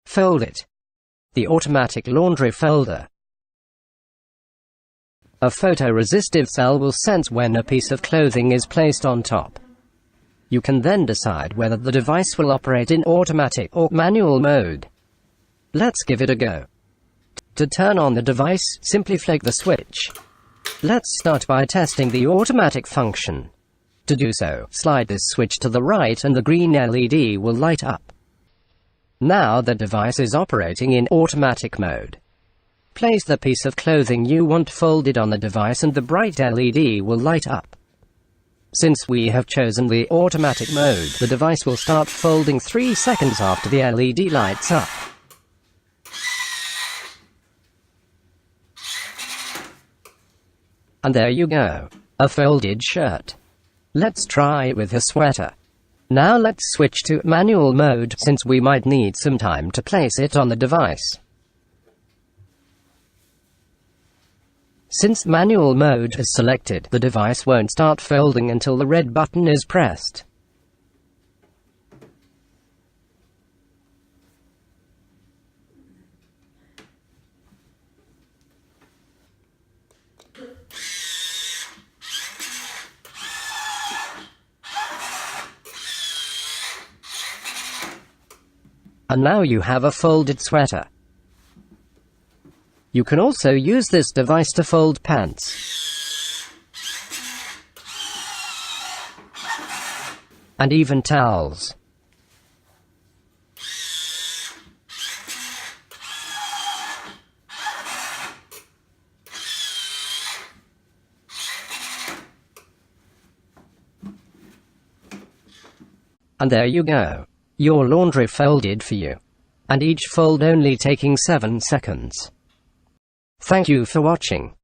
FoldIt, the automatic laundry folder. A photoresistive cell will sense when a piece of clothing is placed on top. You can then decide whether the device will operate in automatic or manual mode. Let's give it a go. To turn on the device, simply flick the switch. Let's start by testing the automatic function. To do so, slide this switch to the right and the green LED will light up. Now the device is operating in automatic mode. Place the piece of clothing you want folded on the device and the bright LED will light up. Since we have chosen the automatic mode, the device will start folding 3 seconds after the LED lights up. And there you go, a folded shirt. Let's try it with a sweater. Now let's switch to manual mode since we might need some time to place it on the device. Since manual mode is selected, the device won't start folding until the red button is pressed. And now you have a folded sweater. You can also use this device to fold pants. And even towels. And there you go. Your laundry folded for you. And each fold only taking 7 seconds. Thank you for watching.